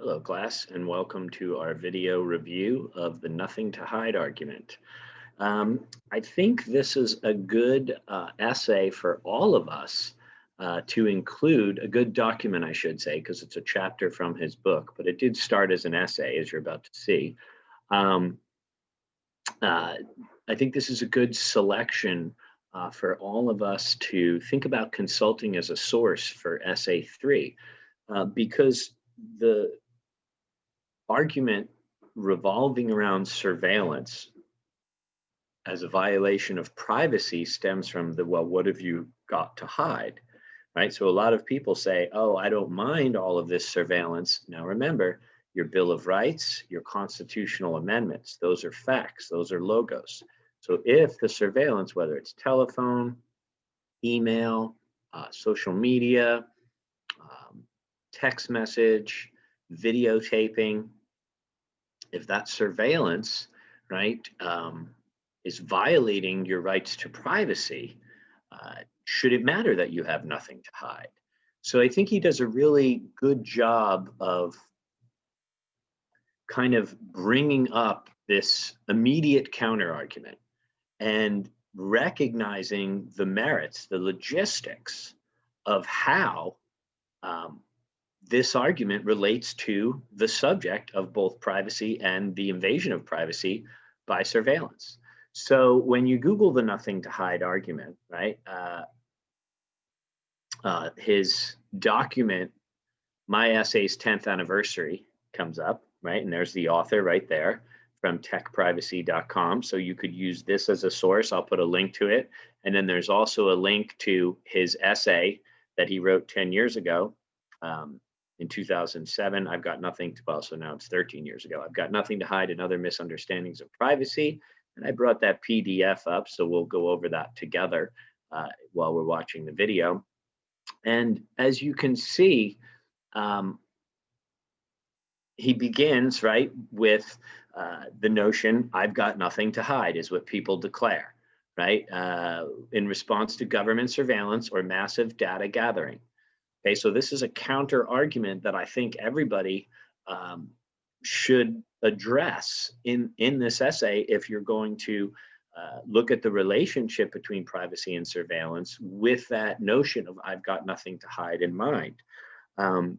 Hello, class, and welcome to our video review of the nothing to hide argument. I think this is a good essay for all of us to include, a good document, I should say, because it's a chapter from his book, but it did start as an essay, as you're about to see. Um, uh, I think this is a good selection for all of us to think about consulting as a source for essay three, because the argument revolving around surveillance as a violation of privacy stems from the, well, what have you got to hide? Right. So a lot of people say, oh, I don't mind all of this surveillance. Now remember, your Bill of Rights, your constitutional amendments, those are facts, those are logos. So if the surveillance, whether it's telephone, email, social media, um, text message, videotaping, if that surveillance, right, is violating your rights to privacy, should it matter that you have nothing to hide? So I think he does a really good job of kind of bringing up this immediate counter argument and recognizing the merits, the logistics of how um, this argument relates to the subject of both privacy and the invasion of privacy by surveillance. So when you Google the nothing to hide argument, right, his document, My Essay's 10th Anniversary, comes up, right? And there's the author right there from techprivacy.com. So you could use this as a source. I'll put a link to it. And then there's also a link to his essay that he wrote 10 years ago. In 2007, I've got nothing to, well, so now it's 13 years ago. I've got nothing to hide and other misunderstandings of privacy. And I brought that PDF up, so we'll go over that together while we're watching the video. And as you can see, um, he begins right with the notion, I've got nothing to hide, is what people declare, right? In response to government surveillance or massive data gathering. Okay, so this is a counter argument that I think everybody um, should address in this essay if you're going to look at the relationship between privacy and surveillance with that notion of I've got nothing to hide in mind. Um,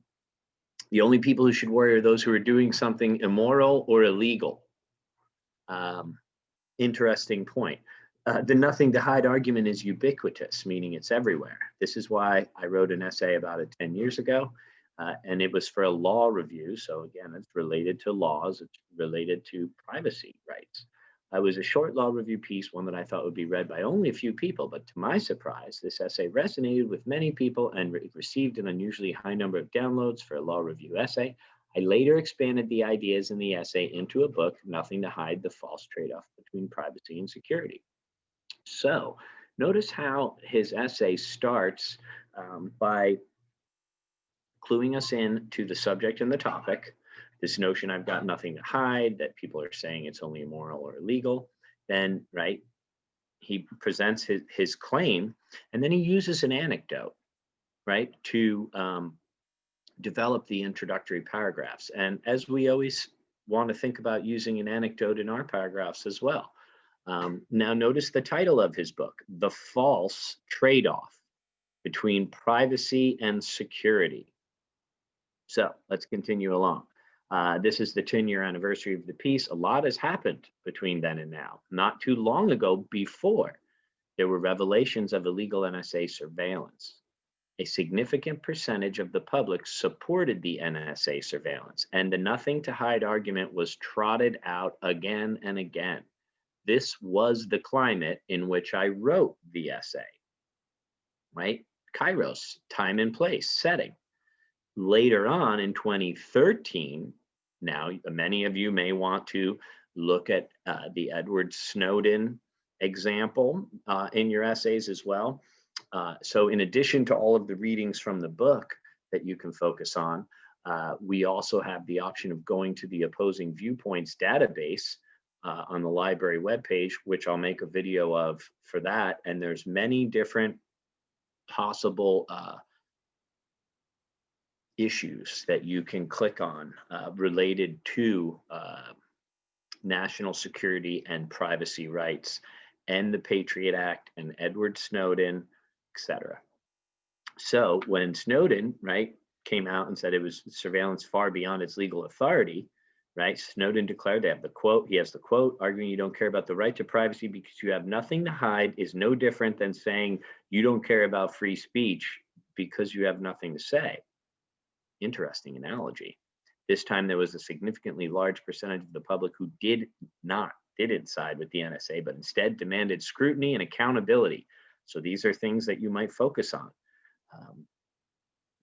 the only people who should worry are those who are doing something immoral or illegal. Um, Interesting point. The nothing to hide argument is ubiquitous, meaning it's everywhere. This is why I wrote an essay about it 10 years ago, and it was for a law review. So again, it's related to laws, it's related to privacy rights. It was a short law review piece, one that I thought would be read by only a few people, but to my surprise, this essay resonated with many people and received an unusually high number of downloads for a law review essay. I later expanded the ideas in the essay into a book, Nothing to Hide, The False Trade-off Between Privacy and Security. So notice how his essay starts by cluing us in to the subject and the topic, this notion I've got nothing to hide, that people are saying it's only immoral or illegal. Then, right, he presents his claim, and then he uses an anecdote, right, to develop the introductory paragraphs. And as we always want to think about using an anecdote in our paragraphs as well. Now, notice the title of his book, The False Trade-off Between Privacy and Security. So let's continue along. This is the 10-year anniversary of the piece. A lot has happened between then and now. Not too long ago, before, there were revelations of illegal NSA surveillance. A significant percentage of the public supported the NSA surveillance, and the nothing to hide argument was trotted out again and again. This was the climate in which I wrote the essay, right? Kairos, time and place, setting. Later on in 2013, now many of you may want to look at the Edward Snowden example in your essays as well. So in addition to all of the readings from the book that you can focus on, we also have the option of going to the Opposing Viewpoints database on the library webpage, which I'll make a video of for that. And there's many different possible issues that you can click on related to national security and privacy rights and the Patriot Act and Edward Snowden, etc. So when Snowden, right, came out and said it was surveillance far beyond its legal authority, right, Snowden declared, they have the quote, he has the quote, arguing you don't care about the right to privacy because you have nothing to hide is no different than saying you don't care about free speech because you have nothing to say. Interesting analogy. This time there was a significantly large percentage of the public who didn't side with the NSA, but instead demanded scrutiny and accountability. So these are things that you might focus on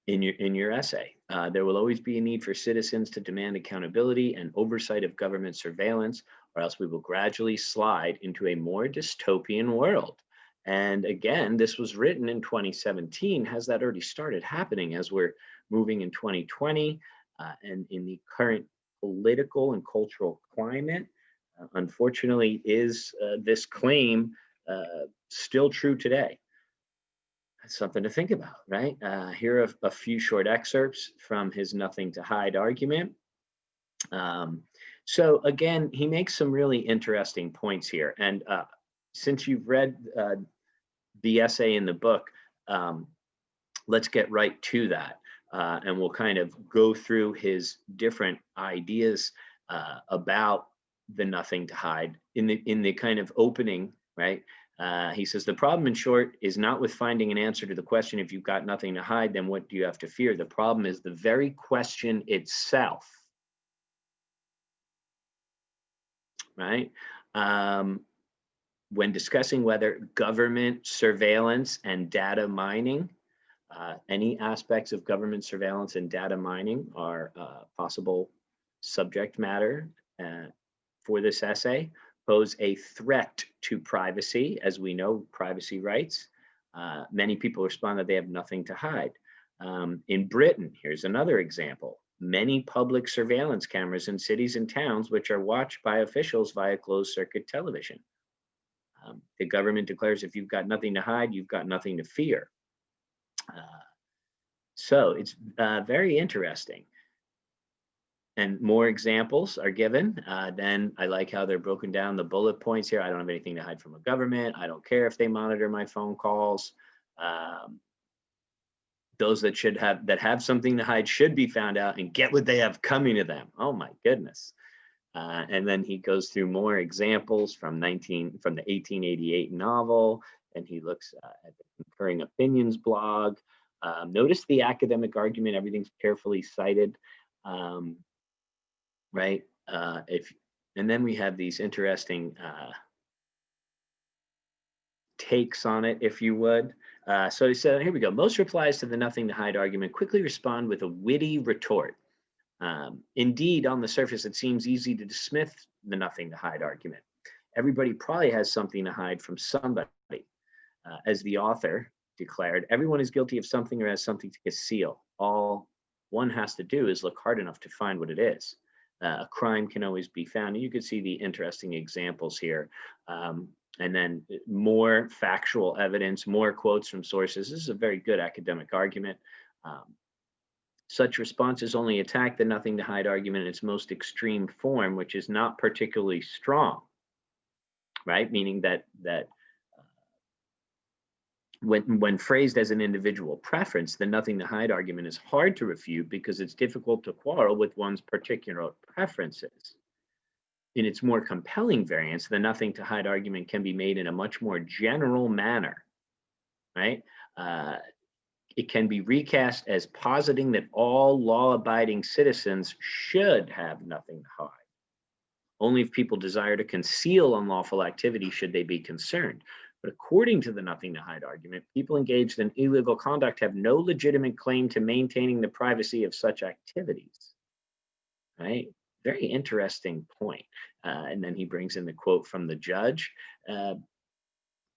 in your essay. There will always be a need for citizens to demand accountability and oversight of government surveillance, or else we will gradually slide into a more dystopian world. And again, this was written in 2017. Has that already started happening as we're moving in 2020 and in the current political and cultural climate? Unfortunately, is this claim still true today? That's something to think about, right? Here are a few short excerpts from his nothing to hide argument. So again, he makes some really interesting points here. And since you've read the essay in the book, let's get right to that. And we'll kind of go through his different ideas about the nothing to hide in the kind of opening, right? He says, the problem in short is not with finding an answer to the question, if you've got nothing to hide, then what do you have to fear? The problem is the very question itself, right? When discussing whether government surveillance and data mining, any aspects of government surveillance and data mining are possible subject matter for this essay, pose a threat to privacy. As we know, privacy rights. Many people respond that they have nothing to hide. In Britain, here's another example. Many public surveillance cameras in cities and towns which are watched by officials via closed circuit television. The government declares if you've got nothing to hide, you've got nothing to fear. So it's very interesting. And more examples are given. Then I like how they're broken down, the bullet points here. I don't have anything to hide from a government. I don't care if they monitor my phone calls. Those that have something to hide should be found out and get what they have coming to them. Oh my goodness. And then he goes through more examples from the 1888 novel, and he looks at the Concurring Opinions blog. Notice the academic argument, everything's carefully cited. Right? And then we have these interesting takes on it, if you would. So he said, here we go. Most replies to the nothing to hide argument quickly respond with a witty retort. Indeed, on the surface, it seems easy to dismiss the nothing to hide argument. Everybody probably has something to hide from somebody. As the author declared, everyone is guilty of something or has something to conceal. All one has to do is look hard enough to find what it is. A crime can always be found. And you can see the interesting examples here. And then more factual evidence, more quotes from sources. This is a very good academic argument. Such responses only attack the nothing to hide argument in its most extreme form, which is not particularly strong, right? Meaning that when phrased as an individual preference, the nothing to hide argument is hard to refute because it's difficult to quarrel with one's particular preferences. In its more compelling variants, the nothing to hide argument can be made in a much more general manner, right? It can be recast as positing that all law-abiding citizens should have nothing to hide. Only if people desire to conceal unlawful activity should they be concerned. But according to the nothing to hide argument, people engaged in illegal conduct have no legitimate claim to maintaining the privacy of such activities, right? Very interesting point. And then he brings in the quote from the judge.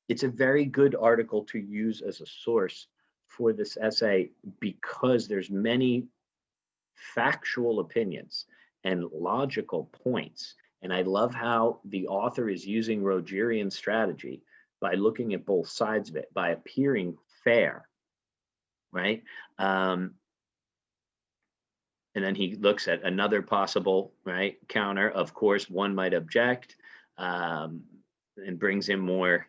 It's a very good article to use as a source for this essay because there's many factual opinions and logical points. And I love how the author is using Rogerian strategy by looking at both sides of it, by appearing fair, right? And then he looks at another possible, right, counter. Of course, one might object, and brings in more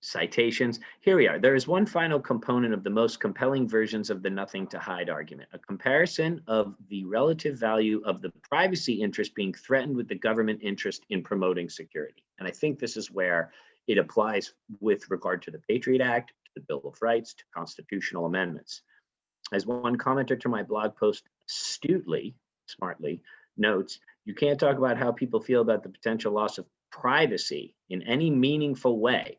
citations. Here we are. There is one final component of the most compelling versions of the nothing to hide argument, a comparison of the relative value of the privacy interest being threatened with the government interest in promoting security. And I think this is where it applies with regard to the Patriot Act, to the Bill of Rights, to constitutional amendments. As one commenter to my blog post smartly notes, you can't talk about how people feel about the potential loss of privacy in any meaningful way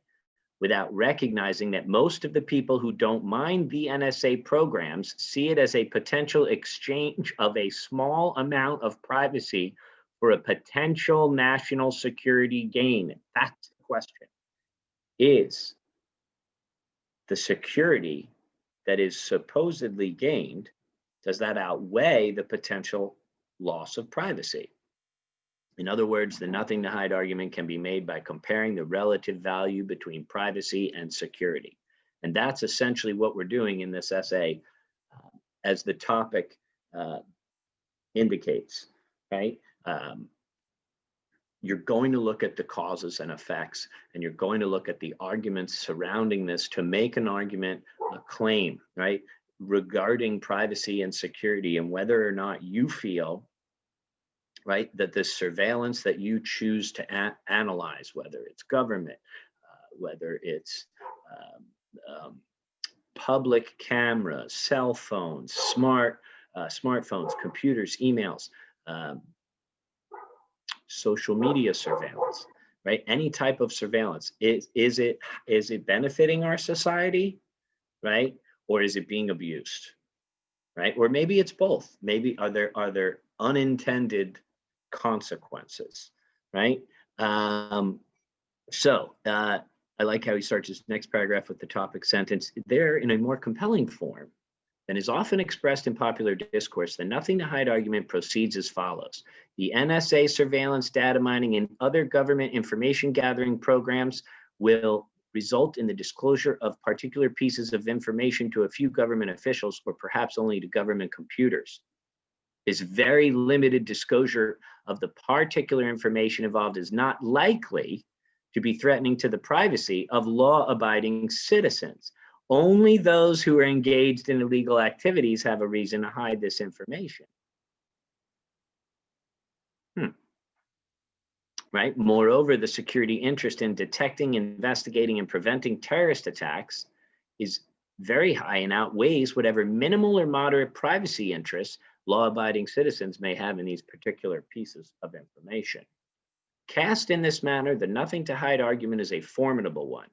without recognizing that most of the people who don't mind the NSA programs see it as a potential exchange of a small amount of privacy for a potential national security gain. That's the question. Is the security that is supposedly gained, does that outweigh the potential loss of privacy? In other words, the nothing to hide argument can be made by comparing the relative value between privacy and security. And that's essentially what we're doing in this essay, as the topic indicates, right? You're going to look at the causes and effects, and you're going to look at the arguments surrounding this to make an argument, a claim, right, regarding privacy and security, and whether or not you feel, right, that the surveillance that you choose to analyze, whether it's government, whether it's public cameras, cell phones, smartphones, computers, emails, social media surveillance, right? Any type of surveillance, is it benefiting our society, right? Or is it being abused, right? Or maybe it's both. Maybe are there unintended consequences, right? So I like how he starts his next paragraph with the topic sentence. There, in a more compelling form than is often expressed in popular discourse, the nothing to hide argument proceeds as follows. The NSA surveillance, data mining, and other government information gathering programs will result in the disclosure of particular pieces of information to a few government officials, or perhaps only to government computers. This very limited disclosure of the particular information involved is not likely to be threatening to the privacy of law-abiding citizens. Only those who are engaged in illegal activities have a reason to hide this information. Right? Moreover, the security interest in detecting, investigating, and preventing terrorist attacks is very high and outweighs whatever minimal or moderate privacy interests law-abiding citizens may have in these particular pieces of information. Cast in this manner, the nothing to hide argument is a formidable one.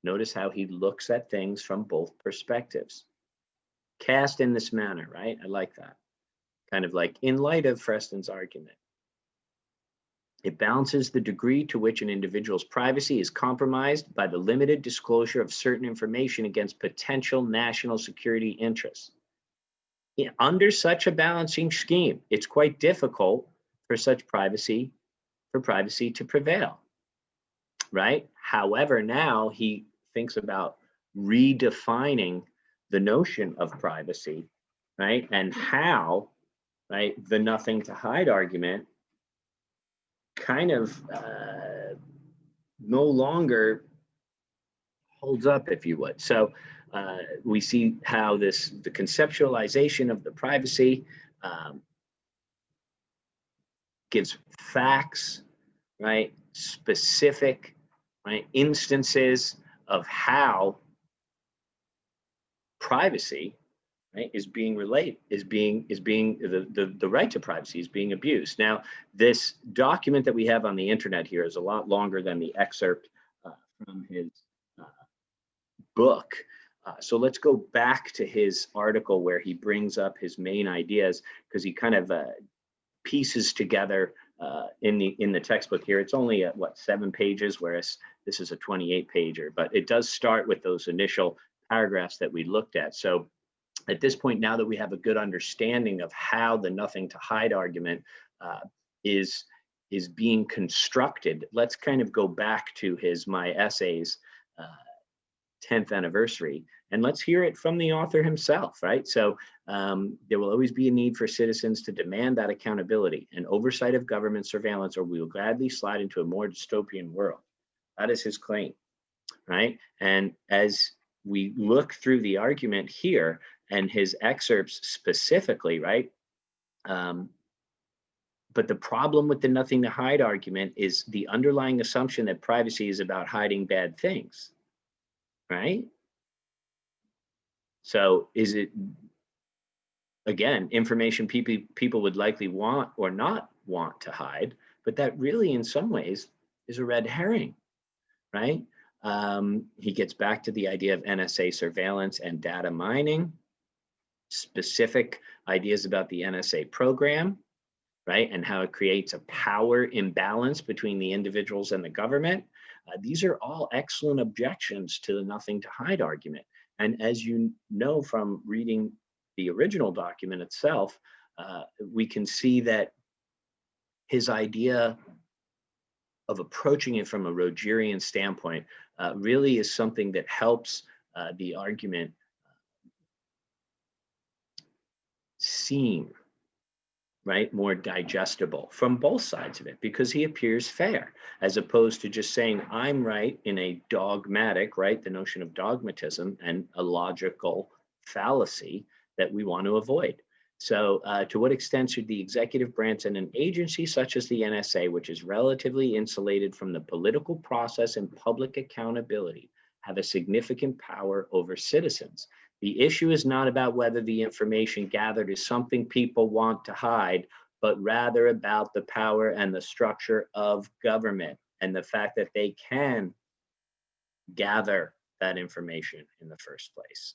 Notice how he looks at things from both perspectives. Cast in this manner, right? I like that. Kind of like in light of Freston's argument. It balances the degree to which an individual's privacy is compromised by the limited disclosure of certain information against potential national security interests. Under such a balancing scheme, it's quite difficult for privacy to prevail, right? However, now he thinks about redefining the notion of privacy, right? And how, right, the nothing to hide argument kind of no longer holds up, if you would. So we see how the conceptualization of the privacy gives facts, right, specific, right, instances of how privacy, right, is being the right to privacy is being abused. Now, this document that we have on the internet here is a lot longer than the excerpt from his book. So let's go back to his article where he brings up his main ideas, because he kind of pieces together in the textbook here. It's only at 7 pages, whereas this is a 28-pager, but it does start with those initial paragraphs that we looked at. So at this point, now that we have a good understanding of how the nothing to hide argument is being constructed, let's kind of go back to his My Essays 10th anniversary. And let's hear it from the author himself, right? So there will always be a need for citizens to demand that accountability and oversight of government surveillance, or we will gladly slide into a more dystopian world. That is his claim, right? And as we look through the argument here and his excerpts specifically, right? But the problem with the nothing to hide argument is the underlying assumption that privacy is about hiding bad things, right? So is it, again, information people would likely want or not want to hide, but that really in some ways is a red herring, right? He gets back to the idea of NSA surveillance and data mining, specific ideas about the NSA program, right? And how it creates a power imbalance between the individuals and the government. These are all excellent objections to the nothing to hide argument. And as you know from reading the original document itself, we can see that his idea of approaching it from a Rogerian standpoint really is something that helps the argument seem, right, more digestible from both sides of it, because he appears fair, as opposed to just saying I'm right in a dogmatic, right, the notion of dogmatism and a logical fallacy that we want to avoid. So to what extent should the executive branch and an agency such as the NSA, which is relatively insulated from the political process and public accountability, have a significant power over citizens? The issue is not about whether the information gathered is something people want to hide, but rather about the power and the structure of government and the fact that they can gather that information in the first place.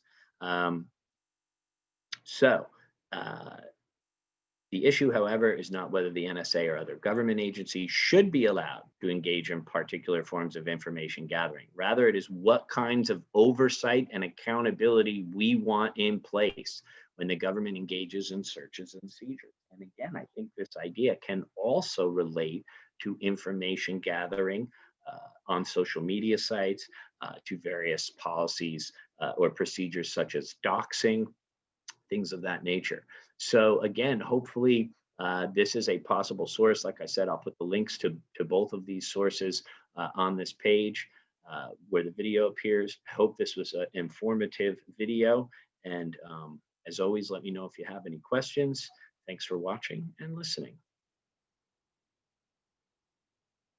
The issue, however, is not whether the NSA or other government agencies should be allowed to engage in particular forms of information gathering. Rather, it is what kinds of oversight and accountability we want in place when the government engages in searches and seizures. And again, I think this idea can also relate to information gathering on social media sites, to various policies or procedures such as doxing, things of that nature. So again, hopefully this is a possible source. Like I said, I'll put the links to both of these sources on this page where the video appears. I hope this was an informative video. And as always, let me know if you have any questions. Thanks for watching and listening.